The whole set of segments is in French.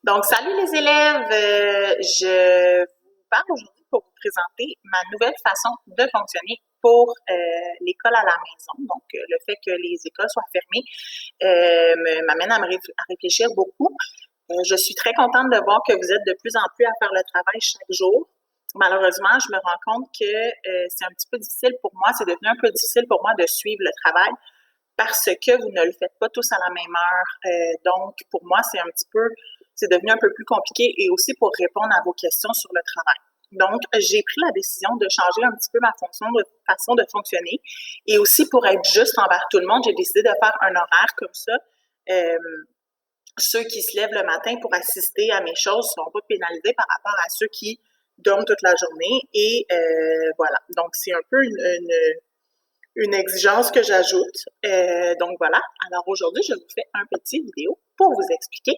Donc, salut les élèves! Je vous parle aujourd'hui pour vous présenter ma nouvelle façon de fonctionner pour l'école à la maison. Donc, le fait que les écoles soient fermées m'amène à réfléchir beaucoup. Je suis très contente de voir que vous êtes de plus en plus à faire le travail chaque jour. Malheureusement, je me rends compte que c'est un petit peu difficile pour moi, c'est devenu un peu difficile pour moi de suivre le travail parce que vous ne le faites pas tous à la même heure. Donc, pour moi, c'est devenu un peu plus compliqué et aussi pour répondre à vos questions sur le travail. Donc, j'ai pris la décision de changer un petit peu ma façon de fonctionner et aussi pour être juste envers tout le monde, j'ai décidé de faire un horaire comme ça. Ceux qui se lèvent le matin pour assister à mes choses ne seront pas pénalisés par rapport à ceux qui dorment toute la journée et voilà. Donc, c'est un peu une exigence que j'ajoute. Donc voilà, alors aujourd'hui, je vous fais un petit vidéo pour vous expliquer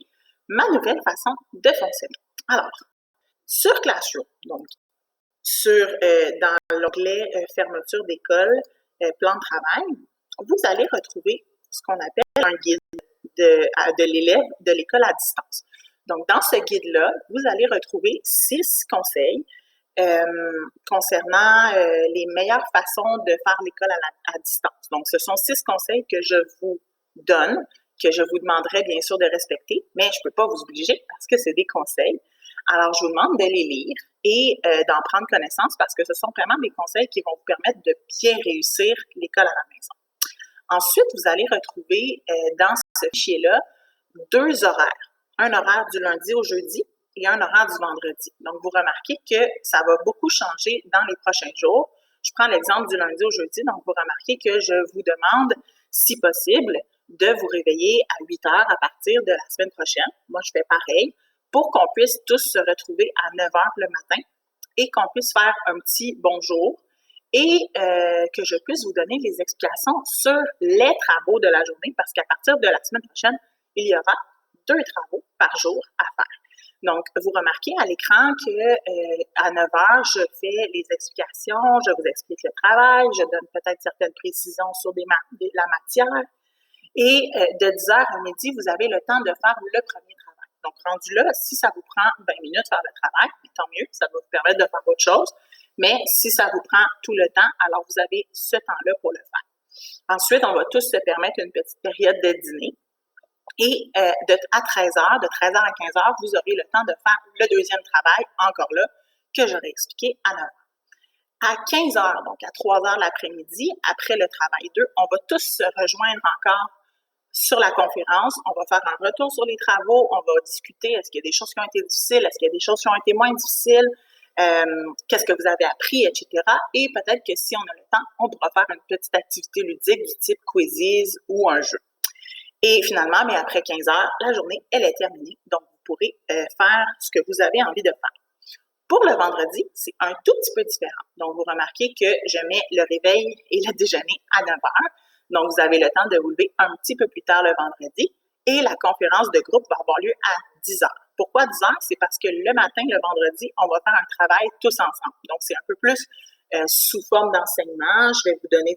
ma nouvelle façon de fonctionner. Alors, sur Classroom, donc dans l'onglet fermeture d'école, plan de travail, vous allez retrouver ce qu'on appelle un guide de l'élève de l'école à distance. Donc, dans ce guide-là, vous allez retrouver 6 conseils concernant les meilleures façons de faire l'école à distance. Donc, ce sont 6 conseils que je vous donne, que je vous demanderai bien sûr de respecter, mais je ne peux pas vous obliger parce que c'est des conseils. Alors, je vous demande de les lire et d'en prendre connaissance parce que ce sont vraiment des conseils qui vont vous permettre de bien réussir l'école à la maison. Ensuite, vous allez retrouver dans ce fichier-là 2 horaires. Un horaire du lundi au jeudi et un horaire du vendredi. Donc, vous remarquez que ça va beaucoup changer dans les prochains jours. Je prends l'exemple du lundi au jeudi. Donc, vous remarquez que je vous demande, si possible, de vous réveiller à 8 heures à partir de la semaine prochaine. Moi, je fais pareil pour qu'on puisse tous se retrouver à 9 heures le matin et qu'on puisse faire un petit bonjour et que je puisse vous donner les explications sur les travaux de la journée parce qu'à partir de la semaine prochaine, il y aura 2 travaux par jour à faire. Donc, vous remarquez à l'écran qu'à 9 heures, je fais les explications, je vous explique le travail, je donne peut-être certaines précisions sur la matière. Et de 10 heures à midi, vous avez le temps de faire le premier travail. Donc, rendu là, si ça vous prend 20 minutes faire le travail, tant mieux, ça va vous permettre de faire autre chose. Mais si ça vous prend tout le temps, alors vous avez ce temps-là pour le faire. Ensuite, on va tous se permettre une petite période de dîner. Et à 13 heures, de 13 heures à 15 heures, vous aurez le temps de faire le deuxième travail, encore là, que j'aurai expliqué à 9 heures. À 15 heures, donc à 3 heures l'après-midi, après le travail 2, on va tous se rejoindre encore sur la conférence. On va faire un retour sur les travaux. On va discuter, est-ce qu'il y a des choses qui ont été difficiles, est-ce qu'il y a des choses qui ont été moins difficiles, qu'est-ce que vous avez appris, etc. Et peut-être que si on a le temps, on pourra faire une petite activité ludique du type quizzes ou un jeu. Et finalement, mais après 15 heures, la journée, elle est terminée. Donc, vous pourrez faire ce que vous avez envie de faire. Pour le vendredi, c'est un tout petit peu différent. Donc, vous remarquez que je mets le réveil et le déjeuner à 9 heures. Donc, vous avez le temps de vous lever un petit peu plus tard le vendredi. Et la conférence de groupe va avoir lieu à 10 heures. Pourquoi 10 heures? C'est parce que le matin, le vendredi, on va faire un travail tous ensemble. Donc, c'est un peu plus sous forme d'enseignement. Je vais vous donner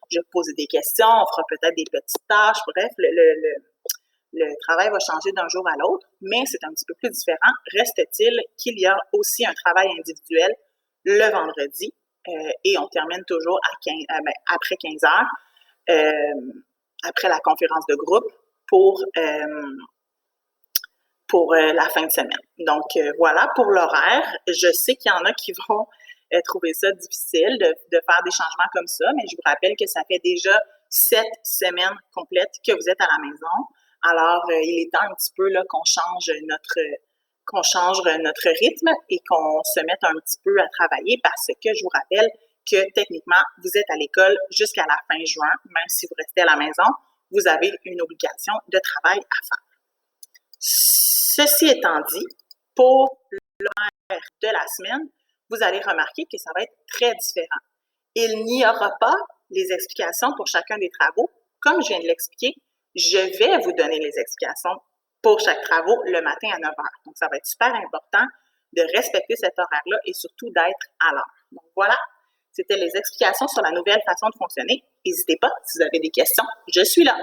je vais vous poser des questions, on fera peut-être des petites tâches. Bref, le travail va changer d'un jour à l'autre, mais c'est un petit peu plus différent. Reste-t-il qu'il y a aussi un travail individuel le vendredi et on termine toujours après 15 heures, après la conférence de groupe pour la fin de semaine. Donc, voilà pour l'horaire. Je sais qu'il y en a qui vont trouver ça difficile de faire des changements comme ça, mais je vous rappelle que ça fait déjà 7 semaines complètes que vous êtes à la maison. Alors, il est temps un petit peu là, qu'on change notre rythme et qu'on se mette un petit peu à travailler parce que je vous rappelle que techniquement, vous êtes à l'école jusqu'à la fin juin, même si vous restez à la maison, vous avez une obligation de travail à faire. Ceci étant dit, pour l'horaire de la semaine, vous allez remarquer que ça va être très différent. Il n'y aura pas les explications pour chacun des travaux. Comme je viens de l'expliquer, je vais vous donner les explications pour chaque travaux le matin à 9 heures. Donc, ça va être super important de respecter cet horaire-là et surtout d'être à l'heure. Donc, voilà, c'était les explications sur la nouvelle façon de fonctionner. N'hésitez pas, si vous avez des questions, je suis là.